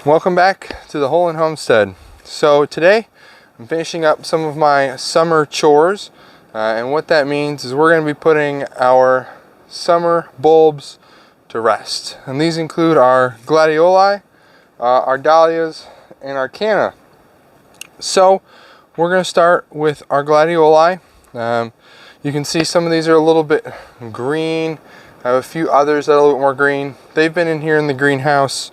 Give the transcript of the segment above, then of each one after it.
Welcome back to the Hole in Homestead. So today I'm finishing up some of my summer chores, and what that means is we're going to be putting our summer bulbs to rest. And these include our Gladioli, our Dahlias, and our Cannas. So we're going to start with our Gladioli. You can see some of these are a little bit green. I have a few others that are a little bit more green. They've been in here in the greenhouse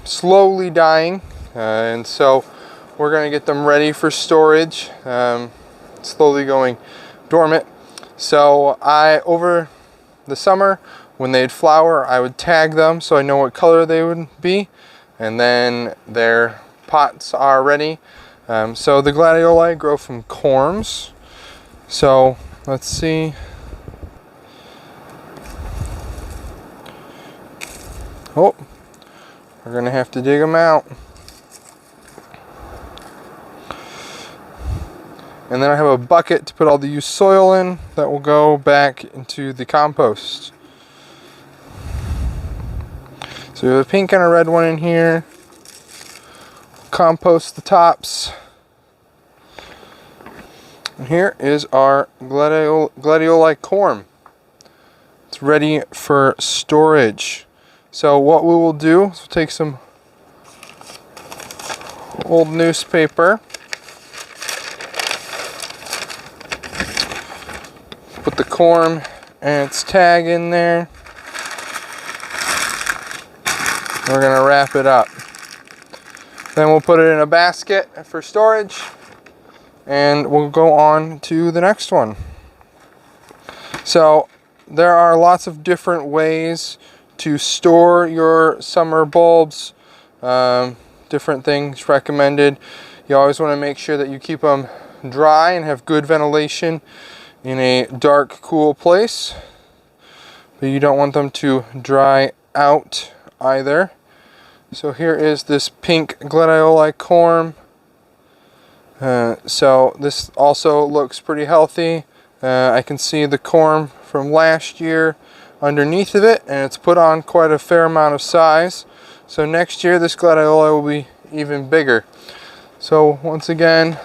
slowly dying, and so we're going to get them ready for storage, slowly going dormant. So over the summer when they'd flower, I would tag them so I know what color they would be, and then their pots are ready. So the Gladioli grow from corms. So let's see. Oh, we're gonna have to dig them out. And then I have a bucket to put all the used soil in that will go back into the compost. So we have a pink and a red one in here. Compost the tops. And here is our Gladioli corm. It's ready for storage. So what we will do is we'll take some old newspaper, put the corm and its tag in there. We're going to wrap it up. Then we'll put it in a basket for storage, and we'll go on to the next one. So there are lots of different ways to store your summer bulbs. Different things recommended. You always want to make sure that you keep them dry and have good ventilation in a dark, cool place, but you don't want them to dry out either. So here is this pink Gladioli corm. So this also looks pretty healthy. I can see the corm from last year underneath of it, and it's put on quite a fair amount of size. So next year this Gladioli will be even bigger. So once again,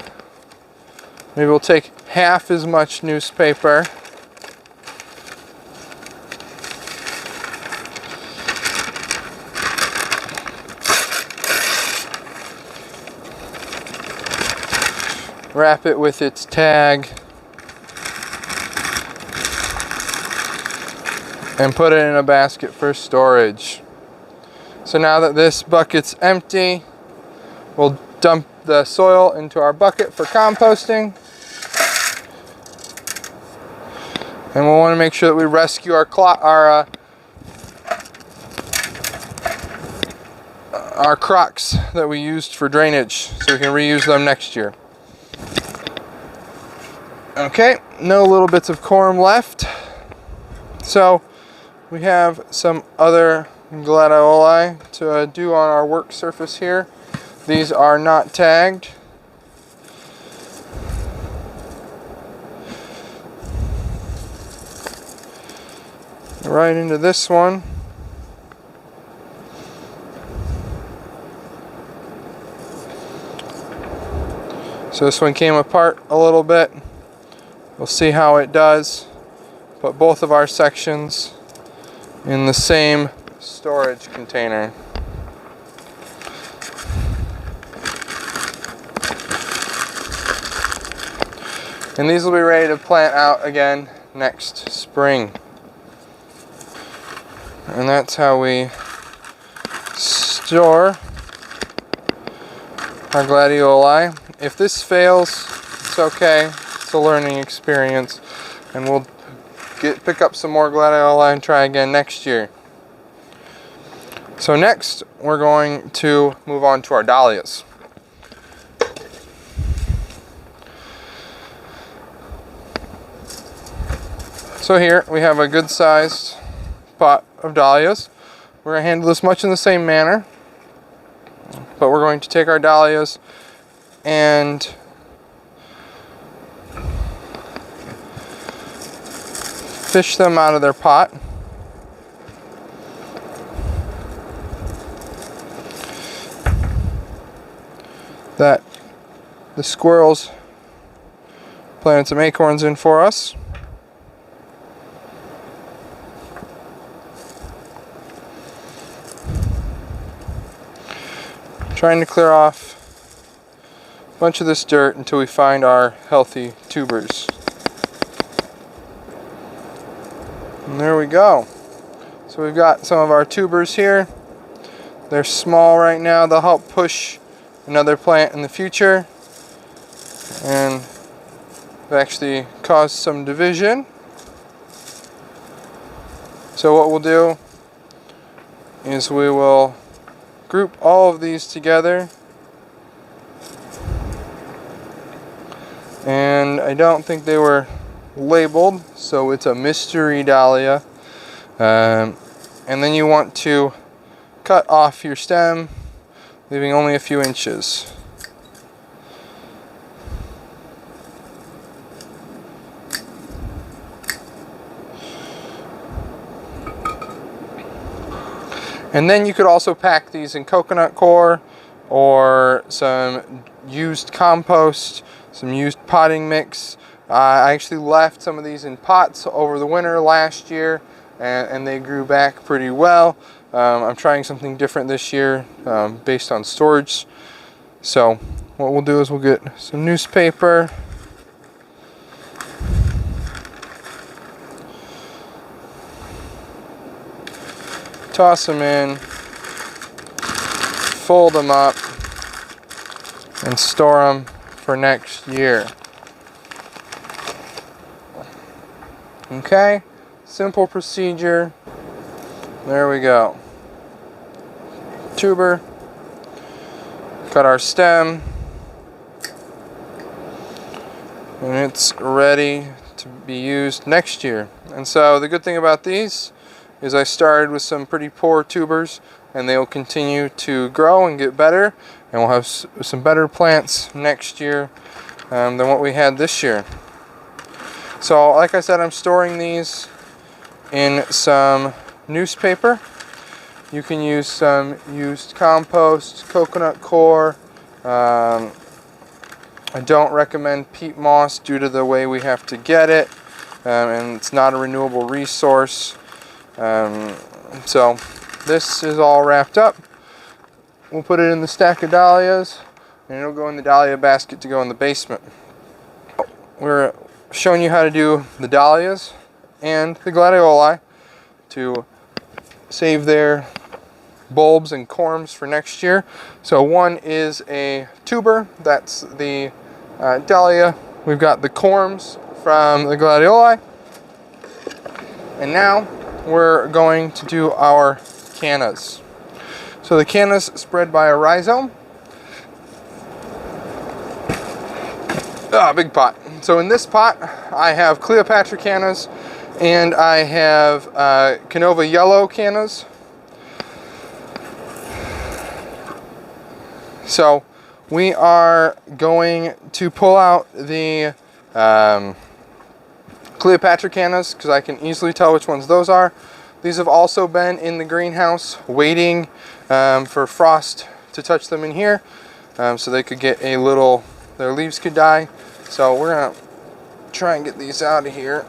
maybe we'll take half as much newspaper. Wrap it with its tag and put it in a basket for storage. So now that this bucket's empty, we'll dump the soil into our bucket for composting. And we'll want to make sure that we rescue our crocks that we used for drainage so we can reuse them next year. Okay, no little bits of corm left. So we have some other Gladioli to do on our work surface here. These are not tagged. Right into this one. So this one came apart a little bit. We'll see how it does. Put both of our sections in the same storage container. And these will be ready to plant out again next spring. And that's how we store our Gladioli. If this fails, it's okay. It's a learning experience, and we'll pick up some more Gladioli and try again next year. So next, we're going to move on to our Dahlias. So here we have a good sized pot of Dahlias. We're going to handle this much in the same manner, but we're going to take our Dahlias and fish them out of their pot. that the squirrels planted some acorns in for us. Trying to clear off a bunch of this dirt until we find our healthy tubers. And there we go. So we've got some of our tubers here. They're small right now. They'll help push another plant in the future. And it actually caused some division. So what we'll do is we will group all of these together. And I don't think they were labeled, so it's a mystery dahlia. And then you want to cut off your stem, leaving only a few inches. And then you could also pack these in coconut coir or some used compost, some used potting mix. I actually left some of these in pots over the winter last year, and they grew back pretty well. I'm trying something different this year based on storage. So what we'll do is we'll get some newspaper. Toss them in, fold them up, and store them for next year. Okay, simple procedure. There we go. Tuber, cut our stem, and it's ready to be used next year. And so the good thing about these is I started with some pretty poor tubers, and they will continue to grow and get better, and we'll have some better plants next year than what we had this year. So like I said, I'm storing these in some newspaper. You can use some used compost, coconut coir. I don't recommend peat moss due to the way we have to get it, and it's not a renewable resource. So this is all wrapped up. We'll put it in the stack of dahlias, and it'll go in the dahlia basket to go in the basement. We're showing you how to do the dahlias and the gladioli to save their bulbs and corms for next year. So one is a tuber, that's the dahlia. We've got the corms from the gladioli, and now we're going to do our cannas. So the cannas spread by a rhizome. Big pot. So in this pot I have Cleopatra cannas and I have Canova yellow cannas. So we are going to pull out the Cleopatra cannas because I can easily tell which ones those are. These have also been in the greenhouse waiting for frost to touch them in here, so they could get a little, their leaves could die. So we're gonna try and get these out of here.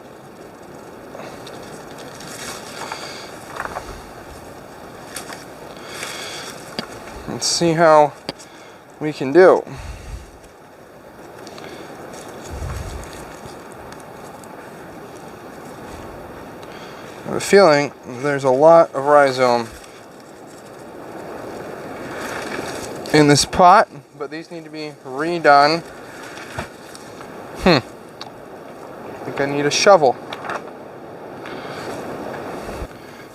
Let's see how we can do. I have a feeling there's a lot of rhizome in this pot, but these need to be redone. I think I need a shovel.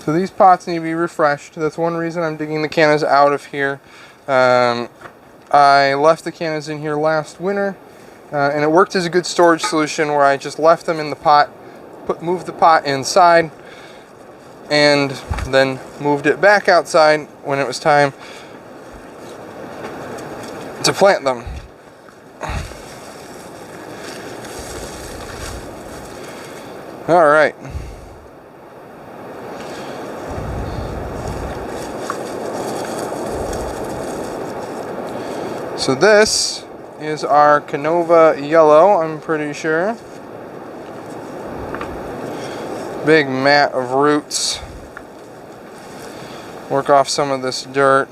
So these pots need to be refreshed. That's one reason I'm digging the cannas out of here. I left the cannas in here last winter, and it worked as a good storage solution where I just left them in the pot, moved the pot inside, and then moved it back outside when it was time to plant them. All right. So this is our Canova yellow, I'm pretty sure. Big mat of roots. Work off some of this dirt.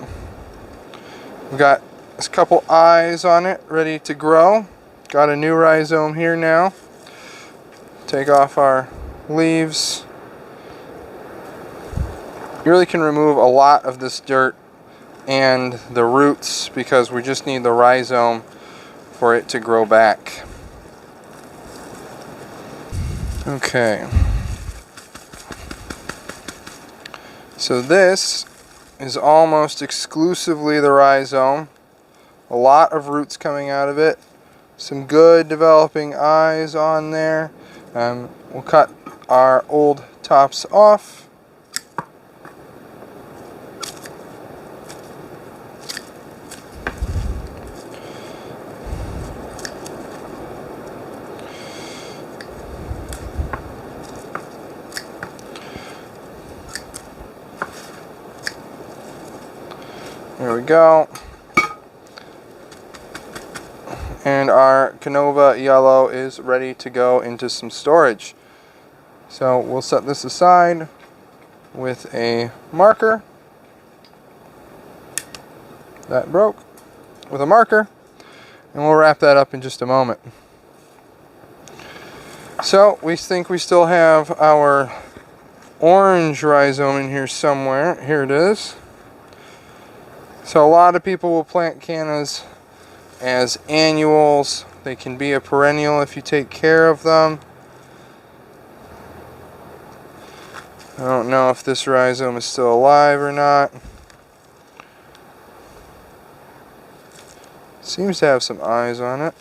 We've got a couple eyes on it ready to grow. Got a new rhizome here now. Take off our leaves. You really can remove a lot of this dirt and the roots because we just need the rhizome for it to grow back. Okay. So this is almost exclusively the rhizome. A lot of roots coming out of it. Some good developing eyes on there. We'll cut our old tops off. There we go. And our Canova yellow is ready to go into some storage. So we'll set this aside with a marker. That broke. With a marker. And we'll wrap that up in just a moment. So we think we still have our orange rhizome in here somewhere. Here it is. So a lot of people will plant cannas as annuals. They can be a perennial if you take care of them. I don't know if this rhizome is still alive or not. Seems to have some eyes on it.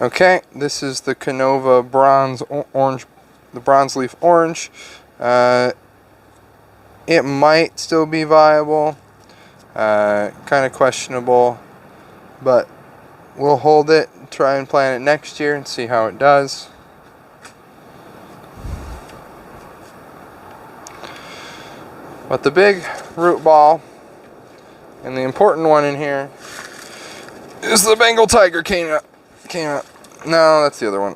Okay, this is the Canova bronze orange, the bronze leaf orange. It might still be viable, kind of questionable, but we'll hold it, try and plant it next year and see how it does. But the big root ball and the important one in here is the Bengal tiger canna. No, that's the other one.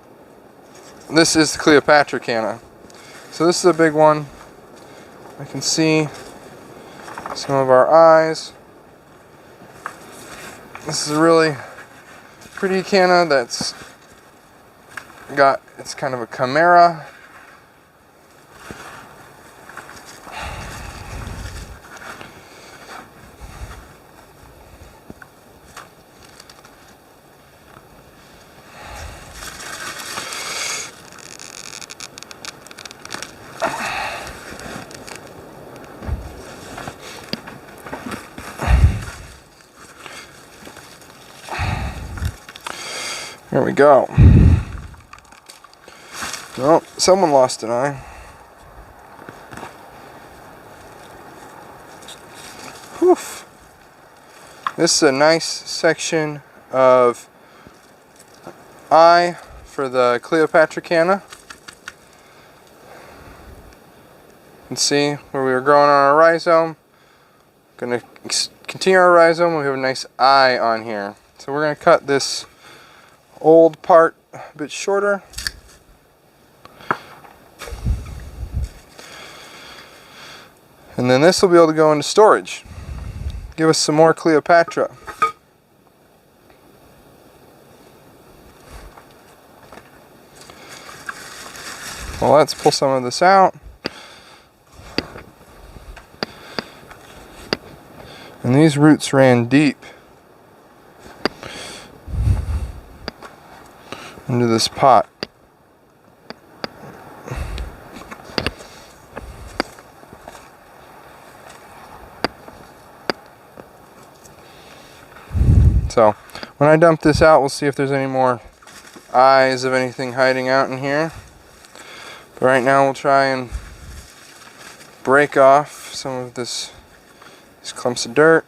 This is the Cleopatra canna. So this is a big one. I can see some of our eyes. This is a really pretty canna that's got, it's kind of a chimera. There we go. Oh, someone lost an eye. Whew. This is a nice section of eye for the Cleopatra canna. You can see where we were growing on our rhizome. Going to continue our rhizome. We have a nice eye on here. So we're going to cut this old part a bit shorter. And then this will be able to go into storage. Give us some more Cleopatra. Well, let's pull some of this out. And these roots ran deep into this pot. So when I dump this out, we'll see if there's any more eyes of anything hiding out in here. But right now we'll try and break off some of these clumps of dirt.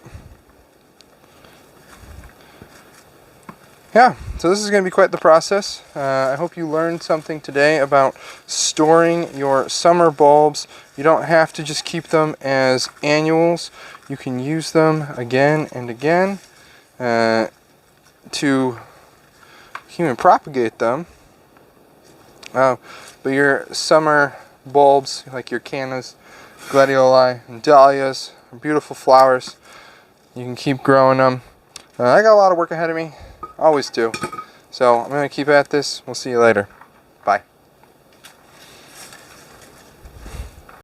yeah, so this is going to be quite the process. I hope you learned something today about storing your summer bulbs. You don't have to just keep them as annuals. You can use them again and again to human propagate them. But your summer bulbs, like your Cannas, Gladioli, and Dahlias, are beautiful flowers. You can keep growing them. I got a lot of work ahead of me. Always do. So I'm going to keep at this. We'll see you later. Bye.